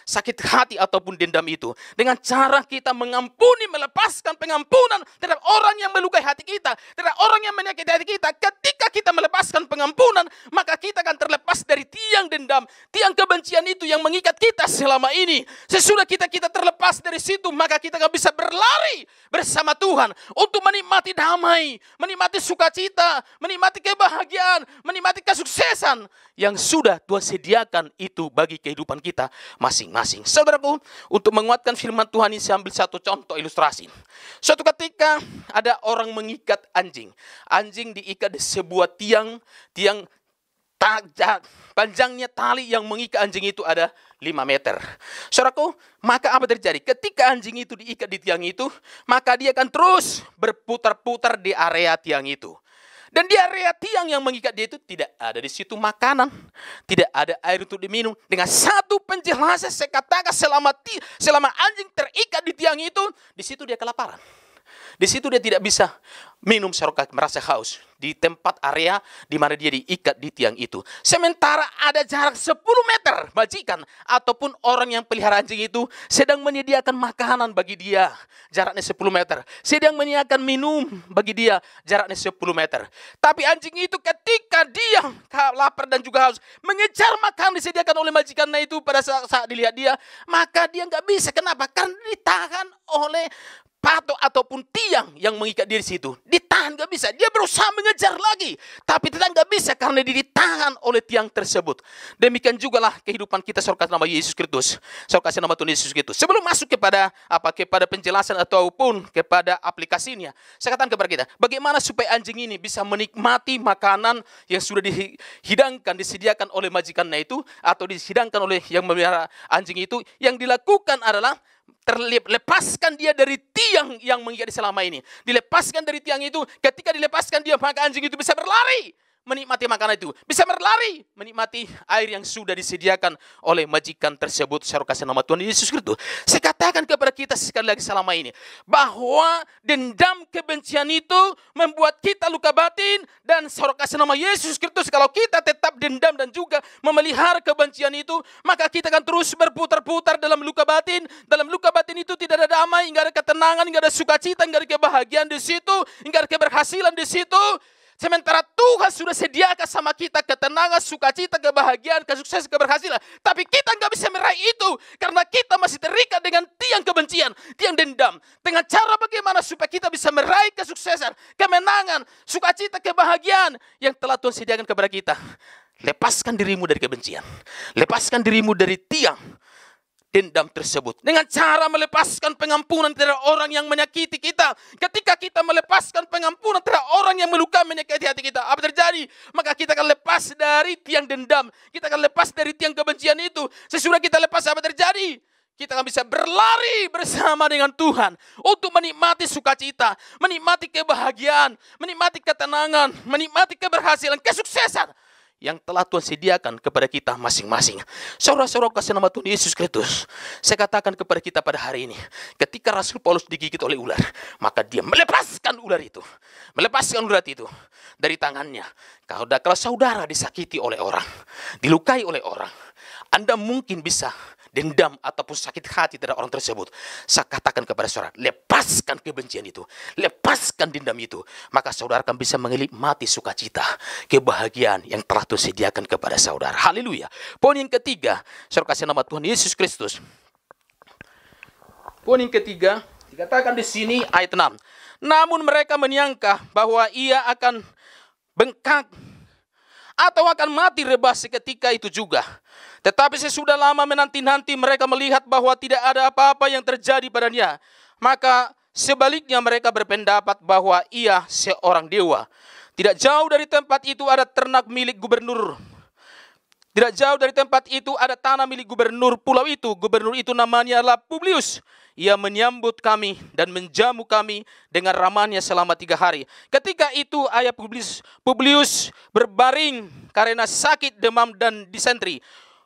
sakit hati ataupun dendam itu. Dengan cara kita mengampuni, melepaskan pengampunan terhadap orang yang melukai hati kita, terhadap orang yang menyakiti hati kita. Ketika kita melepaskan pengampunan, maka kita akan terlepas dari tiang dendam, tiang kebencian itu yang mengikat kita selama ini. Sesudah kita terlepas dari situ, maka kita akan bisa berlari bersama Tuhan untuk menikmati damai, menikmati sukacita, menikmati kebahagiaan, menikmati kesuksesan yang sudah Tuhan sediakan itu bagi kehidupan kita masing-masing. Saudaraku, untuk menguatkan firman Tuhan ini saya ambil satu contoh ilustrasi. Suatu ketika ada orang mengikat anjing. Anjing diikat di sebuah tiang panjangnya tali yang mengikat anjing itu ada 5 meter. Saudaraku, maka apa terjadi? Ketika anjing itu diikat di tiang itu, maka dia akan terus berputar-putar di area tiang itu. Dan di area tiang yang mengikat dia itu tidak ada di situ makanan, tidak ada air untuk diminum. Dengan satu penjelasan saya katakan selama anjing terikat di tiang itu, di situ dia kelaparan. Di situ dia tidak bisa minum serokat, merasa haus. Di tempat area di mana dia diikat di tiang itu. Sementara ada jarak 10 meter majikan ataupun orang yang pelihara anjing itu sedang menyediakan makanan bagi dia. Jaraknya 10 meter. Sedang menyediakan minum bagi dia. Jaraknya 10 meter. Tapi anjing itu ketika dia lapar dan juga haus, mengejar makanan disediakan oleh majikannya itu pada saat dilihat dia, maka dia nggak bisa. Kenapa? Karena ditahan oleh patok ataupun tiang yang mengikat diri situ. Ditahan gak bisa. Dia berusaha mengejar lagi. Tapi tetap gak bisa karena dia ditahan oleh tiang tersebut. Demikian juga lah kehidupan kita saudara nama Yesus Kristus. Saudara kasih nama Tuhan Yesus Kristus. Sebelum masuk kepada penjelasan ataupun kepada aplikasinya, saya katakan kepada kita, bagaimana supaya anjing ini bisa menikmati makanan yang sudah dihidangkan, disediakan oleh majikannya itu, atau dihidangkan oleh yang memelihara anjing itu. Yang dilakukan adalah lepaskan dia dari tiang yang mengikat selama ini. Dilepaskan dari tiang itu. Ketika dilepaskan dia, maka anjing itu bisa berlari. menikmati makanan itu. Bisa berlari menikmati air yang sudah disediakan oleh majikan tersebut. Saudara kasih nama Tuhan Yesus Kristus. Saya katakan kepada kita sekali lagi selama ini, bahwa dendam kebencian itu membuat kita luka batin. Dan saudara kasih nama Yesus Kristus, kalau kita tetap dendam dan juga memelihara kebencian itu, maka kita akan terus berputar-putar dalam luka batin. Dalam luka batin itu tidak ada damai, tidak ada ketenangan, tidak ada sukacita, tidak ada kebahagiaan di situ, tidak ada keberhasilan di situ. Sementara Tuhan sudah sediakan sama kita ketenangan, sukacita, kebahagiaan, kesuksesan, keberhasilan. Tapi kita nggak bisa meraih itu karena kita masih terikat dengan tiang kebencian, tiang dendam. Dengan cara bagaimana supaya kita bisa meraih kesuksesan, kemenangan, sukacita, kebahagiaan yang telah Tuhan sediakan kepada kita. Lepaskan dirimu dari kebencian. Lepaskan dirimu dari tiang dendam tersebut. Dengan cara melepaskan pengampunan terhadap orang yang menyakiti kita. Ketika kita melepaskan pengampunan terhadap orang yang melukai, menyakiti hati kita, apa terjadi? Maka kita akan lepas dari tiang dendam. Kita akan lepas dari tiang kebencian itu. Sesudah kita lepas, apa terjadi? Kita akan bisa berlari bersama dengan Tuhan untuk menikmati sukacita, menikmati kebahagiaan, menikmati ketenangan, menikmati keberhasilan, kesuksesan yang telah Tuhan sediakan kepada kita masing-masing. Saudara-saudara kasih nama Tuhan Yesus Kristus, saya katakan kepada kita pada hari ini, ketika Rasul Paulus digigit oleh ular, maka dia melepaskan ular itu. Melepaskan ular itu dari tangannya. Kalau saudara disakiti oleh orang, dilukai oleh orang, Anda mungkin bisa dendam ataupun sakit hati terhadap orang tersebut. Saya katakan kepada saudara, lepaskan kebencian itu, lepaskan dendam itu, maka saudara akan bisa menikmati sukacita, kebahagiaan yang telah Tuhan sediakan kepada saudara. Haleluya. Poin yang ketiga, saudara kasih nama Tuhan Yesus Kristus. Poin yang ketiga dikatakan di sini ayat 6. Namun mereka menyangka bahwa ia akan bengkak atau akan mati rebah seketika itu juga. Tetapi sesudah lama menanti-nanti mereka melihat bahwa tidak ada apa-apa yang terjadi padanya. Maka sebaliknya mereka berpendapat bahwa ia seorang dewa. Tidak jauh dari tempat itu ada ternak milik gubernur. Tidak jauh dari tempat itu ada tanah milik gubernur pulau itu. Gubernur itu namanya adalah Publius. Ia menyambut kami dan menjamu kami dengan ramahnya selama 3 hari. Ketika itu ayah Publius berbaring karena sakit demam dan disentri.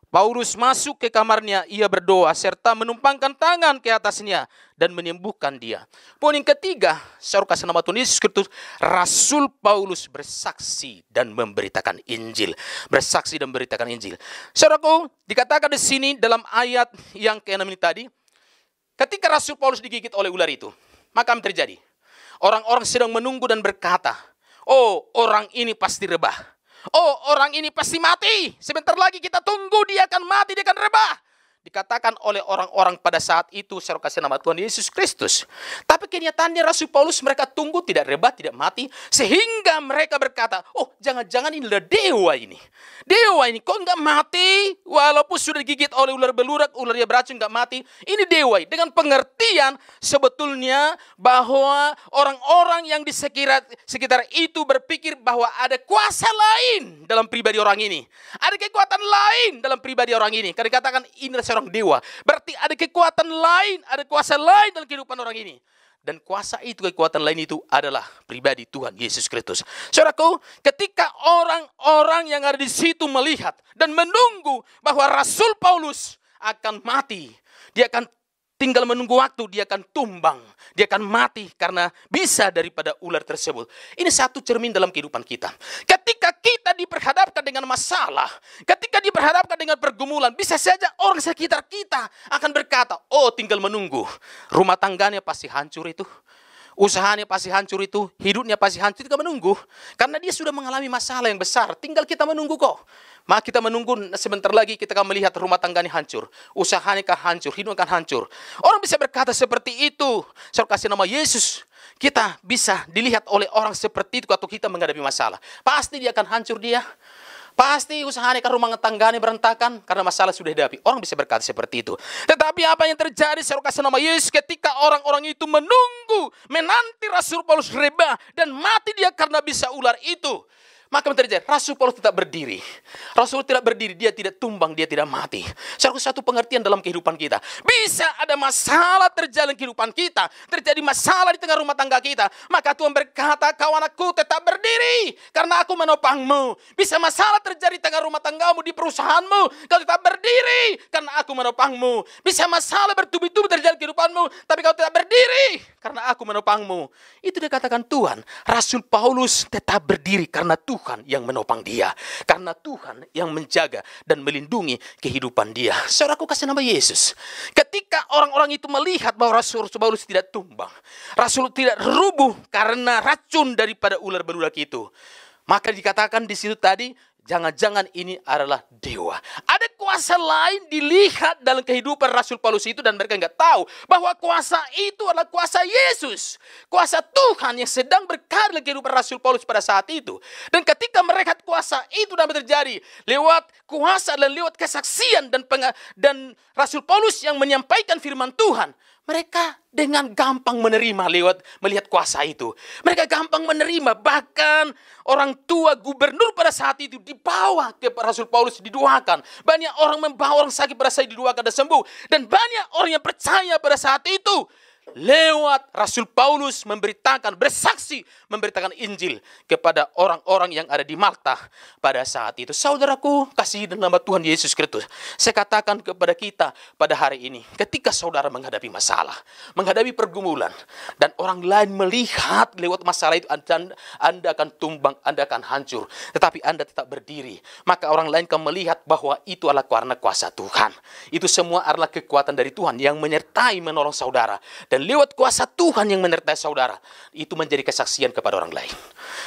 Paulus masuk ke kamarnya, ia berdoa serta menumpangkan tangan ke atasnya dan menyembuhkan dia. Poin yang ketiga, saudara kasih nama Tuhan Yesus Kristus, Rasul Paulus bersaksi dan memberitakan Injil. Bersaksi dan memberitakan Injil. Saudaraku, dikatakan di sini dalam ayat yang ke-6 ini tadi, ketika Rasul Paulus digigit oleh ular itu, maka apa terjadi? Orang-orang sedang menunggu dan berkata, oh, orang ini pasti rebah. Oh, orang ini pasti mati. Sebentar lagi kita tunggu dia akan mati, dia akan rebah. Dikatakan oleh orang-orang pada saat itu, saudara kasih nama Tuhan Yesus Kristus. Tapi kenyataannya Rasul Paulus mereka tunggu tidak rebah, tidak mati. Sehingga mereka berkata, oh jangan-jangan ini adalah dewa ini. Dewa ini kok enggak mati? Walaupun sudah digigit oleh ular belurak, ularnya beracun enggak mati. Ini dewa. Dengan pengertian sebetulnya bahwa orang-orang yang di sekitar itu berpikir bahwa ada kuasa lain dalam pribadi orang ini. Ada kekuatan lain dalam pribadi orang ini. Karena dikatakan ini adalah seorang dewa. Berarti ada kekuatan lain, ada kuasa lain dalam kehidupan orang ini. Dan kuasa itu, kekuatan lain itu adalah pribadi Tuhan Yesus Kristus. Saudaraku, ketika orang-orang yang ada di situ melihat dan menunggu bahwa Rasul Paulus akan mati, dia akan tinggal menunggu waktu, dia akan tumbang, dia akan mati karena bisa daripada ular tersebut. Ini satu cermin dalam kehidupan kita. Ketika kita diperhadapkan dengan masalah, ketika diperhadapkan dengan pergumulan, bisa saja orang sekitar kita akan berkata, oh tinggal menunggu. Rumah tangganya pasti hancur itu. Usahanya pasti hancur itu. Hidupnya pasti hancur, kita menunggu. Karena dia sudah mengalami masalah yang besar. Tinggal kita menunggu kok. Maka kita menunggu sebentar lagi kita akan melihat rumah tangganya hancur. Usahanya akan hancur, hidup akan hancur. Orang bisa berkata seperti itu. Saya kasih nama Yesus. Kita bisa dilihat oleh orang seperti itu atau kita menghadapi masalah. Pasti dia akan hancur dia. Pasti usahanya kan rumah tangganya berantakan karena masalah sudah dihadapi. Orang bisa berkata seperti itu. Tetapi apa yang terjadi saya kasih nama Yesus ketika orang-orang itu menunggu, menanti Rasul Paulus rebah dan mati dia karena bisa ular itu. Maka yang terjadi, Rasul Paulus tetap berdiri. Rasul tidak berdiri, dia tidak tumbang, dia tidak mati. Satu pengertian dalam kehidupan kita. Bisa ada masalah terjadi dalam kehidupan kita, terjadi masalah di tengah rumah tangga kita. Maka Tuhan berkata, kau anakku tetap berdiri, karena aku menopangmu. Bisa masalah terjadi di tengah rumah tanggamu, di perusahaanmu, kau tetap berdiri, karena aku menopangmu. Bisa masalah bertubi-tubi terjadi di kehidupanmu, tapi kau tetap berdiri, karena aku menopangmu. Itu dikatakan Tuhan. Rasul Paulus tetap berdiri karena Tuhan yang menopang dia. Karena Tuhan yang menjaga dan melindungi kehidupan dia. Saudaraku kasih nama Yesus. Ketika orang-orang itu melihat bahwa Rasul Paulus tidak tumbang, Rasul tidak rubuh karena racun daripada ular beludak itu, maka dikatakan di situ tadi, jangan-jangan ini adalah dewa. Ada kuasa lain dilihat dalam kehidupan Rasul Paulus itu, dan mereka nggak tahu bahwa kuasa itu adalah kuasa Yesus. Kuasa Tuhan yang sedang berkarya dalam kehidupan Rasul Paulus pada saat itu. Dan ketika mereka kuasa itu dapat terjadi lewat kuasa dan lewat kesaksian dan Rasul Paulus yang menyampaikan firman Tuhan, mereka dengan gampang menerima lewat melihat kuasa itu. Mereka gampang menerima. Bahkan orang tua gubernur pada saat itu dibawa ke Rasul Paulus, didoakan. Banyak orang membawa orang sakit pada saat didoakan dan sembuh. Dan banyak orang yang percaya pada saat itu. Lewat Rasul Paulus memberitakan, bersaksi, memberitakan Injil kepada orang-orang yang ada di Malta pada saat itu. Saudaraku, kasih dalam nama Tuhan Yesus Kristus, saya katakan kepada kita pada hari ini, ketika saudara menghadapi masalah, menghadapi pergumulan, dan orang lain melihat lewat masalah itu, Anda akan tumbang, Anda akan hancur, tetapi Anda tetap berdiri, maka orang lain akan melihat bahwa itu adalah karena kuasa Tuhan. Itu semua adalah kekuatan dari Tuhan yang menyertai menolong saudara. Dan lewat kuasa Tuhan yang menyertai saudara, itu menjadi kesaksian kepada orang lain.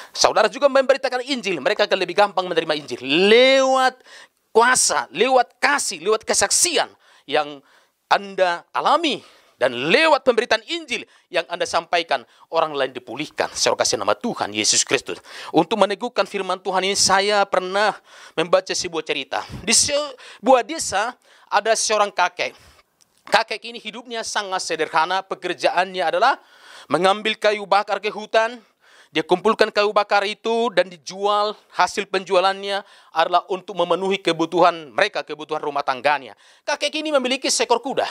Saudara juga memberitakan Injil, mereka akan lebih gampang menerima Injil. Lewat kuasa, lewat kasih, lewat kesaksian yang Anda alami. Dan lewat pemberitaan Injil yang Anda sampaikan, orang lain dipulihkan. Saya kasih nama Tuhan Yesus Kristus. Untuk meneguhkan firman Tuhan ini, saya pernah membaca sebuah cerita. Di sebuah desa ada seorang kakek. Kakek ini hidupnya sangat sederhana. Pekerjaannya adalah mengambil kayu bakar ke hutan. Dia kumpulkan kayu bakar itu dan dijual. Hasil penjualannya adalah untuk memenuhi kebutuhan mereka, kebutuhan rumah tangganya. Kakek ini memiliki seekor kuda.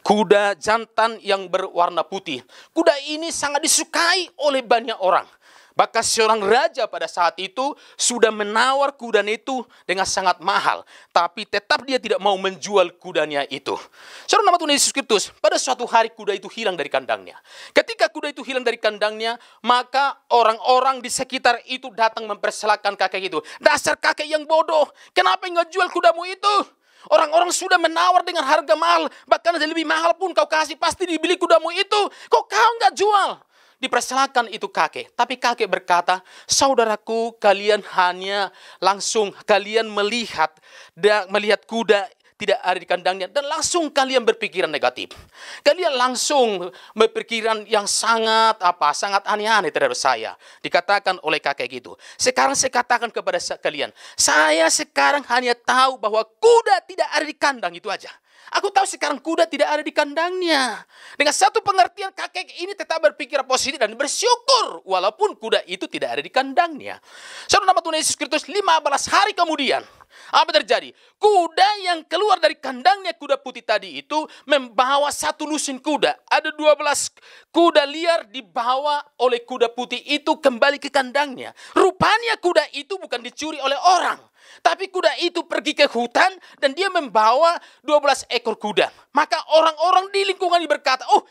Kuda jantan yang berwarna putih. Kuda ini sangat disukai oleh banyak orang. Bahkan seorang raja pada saat itu sudah menawar kudanya itu dengan sangat mahal. Tapi tetap dia tidak mau menjual kudanya itu. Saudara, nama Tuhan Yesus Kristus, pada suatu hari kuda itu hilang dari kandangnya. Ketika kuda itu hilang dari kandangnya, maka orang-orang di sekitar itu datang mempersalahkan kakek itu. Dasar kakek yang bodoh, kenapa nggak jual kudamu itu? Orang-orang sudah menawar dengan harga mahal, bahkan lebih mahal pun kau kasih, pasti dibeli kudamu itu. Kok kau nggak jual? Dipersalahkan itu kakek. Tapi kakek berkata, saudaraku, kalian hanya langsung, kalian melihat kuda tidak ada di kandangnya, dan langsung kalian berpikiran negatif. Kalian langsung berpikiran yang sangat aneh-aneh terhadap saya. Dikatakan oleh kakek itu. Sekarang saya katakan kepada kalian, saya sekarang hanya tahu bahwa kuda tidak ada di kandang, itu aja. Aku tahu sekarang kuda tidak ada di kandangnya. Dengan satu pengertian, kakek ini tetap berpikir positif dan bersyukur walaupun kuda itu tidak ada di kandangnya. Saudara, nama Tuhan Yesus Kristus, 15 hari kemudian, apa terjadi? Kuda yang keluar dari kandangnya, kuda putih tadi itu, membawa satu lusin kuda. Ada 12 kuda liar dibawa oleh kuda putih itu kembali ke kandangnya. Rupanya kuda itu bukan dicuri oleh orang. Tapi kuda itu pergi ke hutan dan dia membawa 12 ekor kuda. Maka orang-orang di lingkungan ini berkata, oh,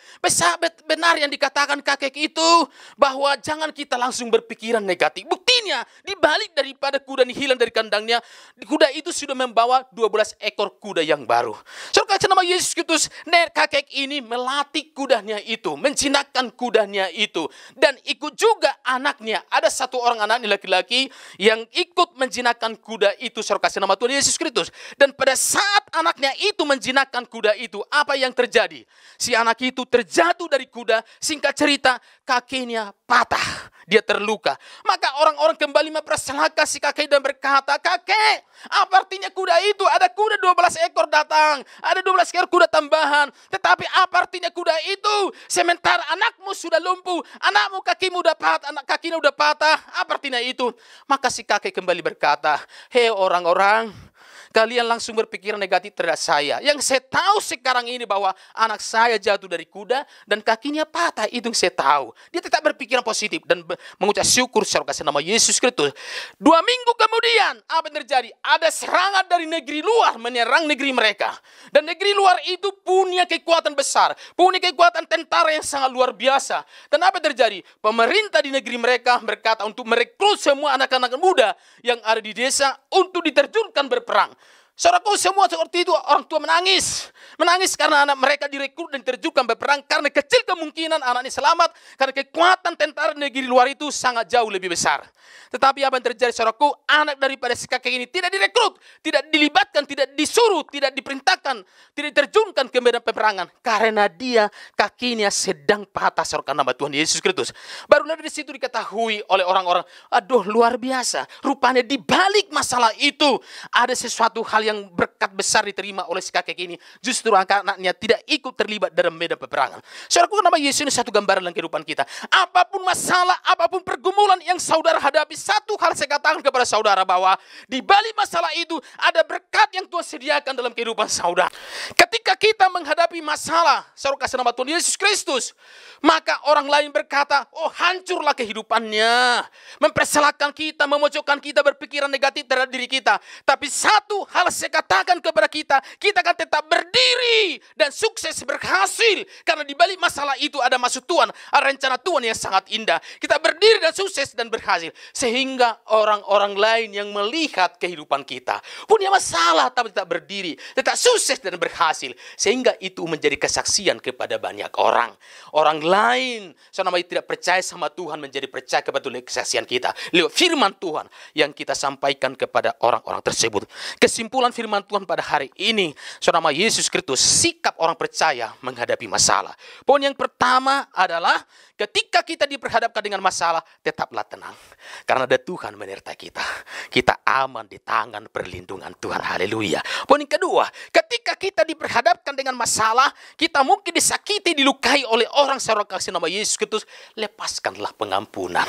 benar yang dikatakan kakek itu, bahwa jangan kita langsung berpikiran negatif. Buktinya, dibalik daripada kuda ini hilang dari kandangnya, kuda itu sudah membawa 12 ekor kuda yang baru. Saudara, nama Yesus Kristus, kakek ini melatih kudanya itu, menjinakkan kudanya itu, dan ikut juga anaknya. Ada satu orang anaknya laki-laki yang ikut menjinakkan kuda itu. Saudara, kasih nama Tuhan Yesus Kristus. Dan pada saat anaknya itu menjinakkan kuda itu, apa yang terjadi? Si anak itu terjatuh dari kuda. Singkat cerita, kakinya patah. dia terluka. Maka orang-orang kembali mempersalahkan si kakek dan berkata, "Kakek, apa artinya kuda itu? Ada kuda 12 ekor datang, ada 12 ekor kuda tambahan. Tetapi apa artinya kuda itu? Sementara anakmu sudah lumpuh, anakmu kakimu udah patah, anak kakinya udah patah. Apa artinya itu?" Maka si kakek kembali berkata, "Hei orang-orang, kalian langsung berpikiran negatif terhadap saya. Yang saya tahu sekarang ini bahwa anak saya jatuh dari kuda dan kakinya patah. Itu yang saya tahu." Dia tetap berpikiran positif dan mengucap syukur secara kasih nama Yesus Kristus. 2 minggu kemudian, apa yang terjadi? Ada serangan dari negeri luar menyerang negeri mereka. Dan negeri luar itu punya kekuatan besar, punya kekuatan tentara yang sangat luar biasa. Dan apa yang terjadi? Pemerintah di negeri mereka berkata untuk merekrut semua anak-anak muda yang ada di desa untuk diterjunkan berperang. Saudaraku, semua seperti itu, orang tua menangis. Menangis karena anak mereka direkrut dan diterjunkan berperang. Karena kecil kemungkinan anaknya selamat. Karena kekuatan tentara negeri luar itu sangat jauh lebih besar. Tetapi apa yang terjadi, saudaraku? Anak daripada si kakek ini tidak direkrut, tidak dilibatkan, tidak disuruh, tidak diperintahkan, tidak diterjunkan ke medan peperangan. Karena dia kakinya sedang patah, saudara, nama Tuhan Yesus Kristus. Baru dari situ diketahui oleh orang-orang, aduh luar biasa. Rupanya di balik masalah itu ada sesuatu hal yang berkat besar diterima oleh si kakek ini. Justru anak-anaknya tidak ikut terlibat dalam medan peperangan. Saudaraku, nama Yesus ini satu gambaran dalam kehidupan kita. Apapun masalah, apapun pergumulan yang saudara hadapi, satu hal saya katakan kepada saudara bahwa di balik masalah itu ada berkat yang Tuhan sediakan dalam kehidupan saudara. Ketika kita menghadapi masalah, saudara kasih nama Tuhan Yesus Kristus, maka orang lain berkata, oh hancurlah kehidupannya, mempersalahkan kita, memojokkan kita, berpikiran negatif terhadap diri kita. Tapi satu hal saya katakan kepada kita, kita akan tetap berdiri dan sukses berhasil. Karena di balik masalah itu ada maksud Tuhan, ada rencana Tuhan yang sangat indah. Kita berdiri dan sukses dan berhasil. Sehingga orang-orang lain yang melihat kehidupan kita punya masalah tapi tetap berdiri, tetap sukses dan berhasil. Sehingga itu menjadi kesaksian kepada banyak orang. Orang lain selama tidak percaya sama Tuhan menjadi percaya kepada kesaksian kita lewat firman Tuhan yang kita sampaikan kepada orang-orang tersebut. Kesimpulan firman Tuhan pada hari ini, saudara Yesus Kristus, sikap orang percaya menghadapi masalah. Poin yang pertama adalah ketika kita diperhadapkan dengan masalah, tetaplah tenang. Karena ada Tuhan menyertai kita. Kita aman di tangan perlindungan Tuhan. Haleluya. Poin yang kedua, ketika kita diperhadapkan dengan masalah, kita mungkin disakiti, dilukai oleh orang, saudara kasih nama Yesus Kristus, lepaskanlah pengampunan.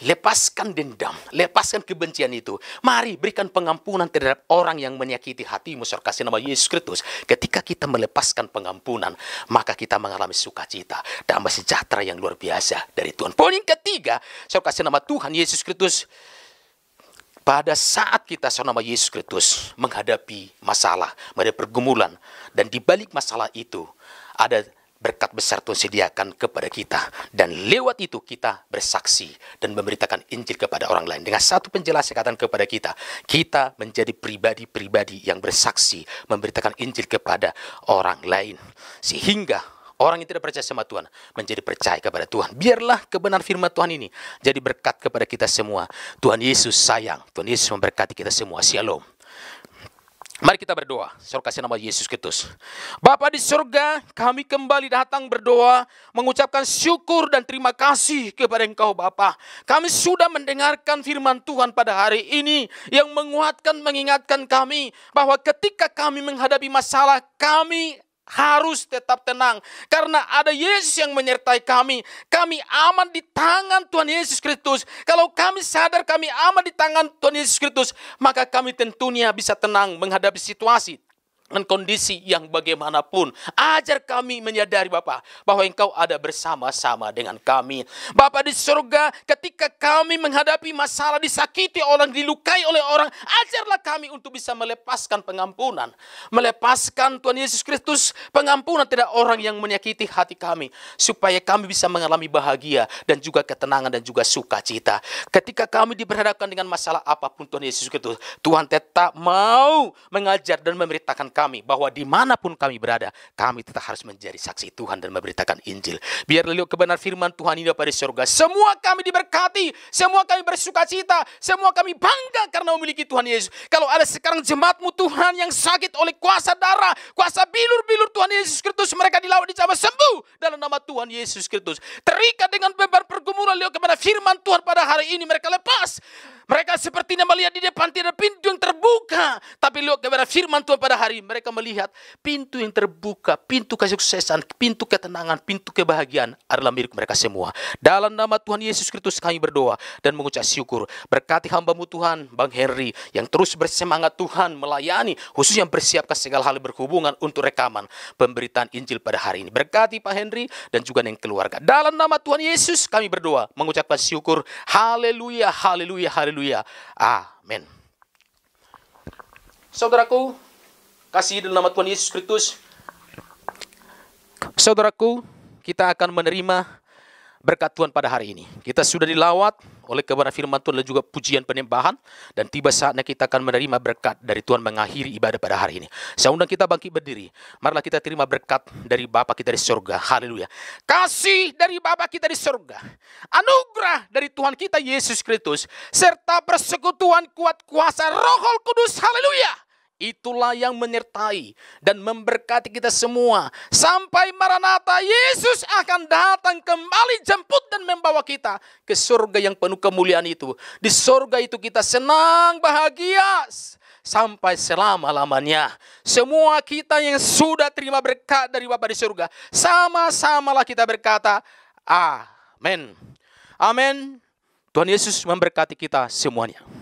Lepaskan dendam, lepaskan kebencian itu. Mari berikan pengampunan terhadap orang yang menyakiti hatimu, saudara kasih nama Yesus Kristus. Ketika kita melepaskan pengampunan, maka kita mengalami sukacita, damai sejahtera yang luar biasa dari Tuhan. Poin yang ketiga, saudara kasih nama Tuhan Yesus Kristus, pada saat kita saudara nama Yesus Kristus menghadapi masalah, menghadapi pergumulan, dan di balik masalah itu ada berkat besar Tuhan sediakan kepada kita. Dan lewat itu kita bersaksi dan memberitakan Injil kepada orang lain. Dengan satu penjelasan katakan kepada kita, kita menjadi pribadi-pribadi yang bersaksi, memberitakan Injil kepada orang lain. Sehingga orang yang tidak percaya sama Tuhan menjadi percaya kepada Tuhan. Biarlah kebenaran firman Tuhan ini jadi berkat kepada kita semua. Tuhan Yesus sayang, Tuhan Yesus memberkati kita semua. Shalom. Mari kita berdoa. Saudara kasih nama Yesus Kristus. Bapa di surga, kami kembali datang berdoa, mengucapkan syukur dan terima kasih kepada Engkau Bapa. Kami sudah mendengarkan firman Tuhan pada hari ini yang menguatkan, mengingatkan kami bahwa ketika kami menghadapi masalah, kami harus tetap tenang. Karena ada Yesus yang menyertai kami. Kami aman di tangan Tuhan Yesus Kristus. Kalau kami sadar kami aman di tangan Tuhan Yesus Kristus, maka kami tentunya bisa tenang menghadapi situasi dan kondisi yang bagaimanapun. Ajar kami menyadari Bapa bahwa Engkau ada bersama-sama dengan kami. Bapa di surga, ketika kami menghadapi masalah, disakiti orang, dilukai oleh orang, ajarlah kami untuk bisa melepaskan pengampunan. Melepaskan Tuhan Yesus Kristus pengampunan terhadap orang yang menyakiti hati kami. Supaya kami bisa mengalami bahagia dan juga ketenangan dan juga sukacita. Ketika kami diperhadapkan dengan masalah apapun Tuhan Yesus Kristus, Tuhan tetap mau mengajar dan memberitakan kami bahwa dimanapun kami berada, kami tetap harus menjadi saksi Tuhan dan memberitakan Injil. Biar lewat kebenaran firman Tuhan ini pada surga, semua kami diberkati, semua kami bersukacita, semua kami bangga karena memiliki Tuhan Yesus. Kalau ada sekarang jemaatmu Tuhan yang sakit oleh kuasa darah, kuasa bilur-bilur Tuhan Yesus Kristus, mereka dilawat, dicabut, sembuh dalam nama Tuhan Yesus Kristus. Terikat dengan beban pergumulan Itulah lihat kepada firman Tuhan pada hari ini. Mereka lepas. Mereka sepertinya melihat di depan tidak ada pintu yang terbuka. Tapi lihat kepada firman Tuhan pada hari ini. Mereka melihat pintu yang terbuka. Pintu kesuksesan, pintu ketenangan, pintu kebahagiaan adalah milik mereka semua. Dalam nama Tuhan Yesus Kristus kami berdoa dan mengucap syukur. Berkati hamba-Mu Tuhan, Bang Henry, yang terus bersemangat Tuhan melayani, khususnya mempersiapkan segala hal berhubungan untuk rekaman pemberitaan Injil pada hari ini. Berkati Pak Henry dan juga yang keluarga. Dalam nama Tuhan Yesus kami berdoa, mengucapkan syukur. Haleluya, haleluya, haleluya. Amin. Saudaraku, kasih dalam nama Tuhan Yesus Kristus. Saudaraku, kita akan menerima berkat Tuhan pada hari ini. Kita sudah dilawat oleh kebenaran firman Tuhan dan juga pujian penyembahan. Dan tiba saatnya kita akan menerima berkat dari Tuhan mengakhiri ibadah pada hari ini. Saya undang kita bangkit berdiri. Marilah kita terima berkat dari Bapa kita di surga. Haleluya. Kasih dari Bapa kita di surga. Anugerah dari Tuhan kita Yesus Kristus. Serta persekutuan kuat kuasa Roh Kudus. Haleluya. Itulah yang menyertai dan memberkati kita semua. Sampai Maranatha, Yesus akan datang kembali jemput dan membawa kita ke surga yang penuh kemuliaan itu. Di surga itu kita senang, bahagia sampai selama-lamanya. Semua kita yang sudah terima berkat dari Bapa di surga, sama-samalah kita berkata, amin. Amin. Tuhan Yesus memberkati kita semuanya.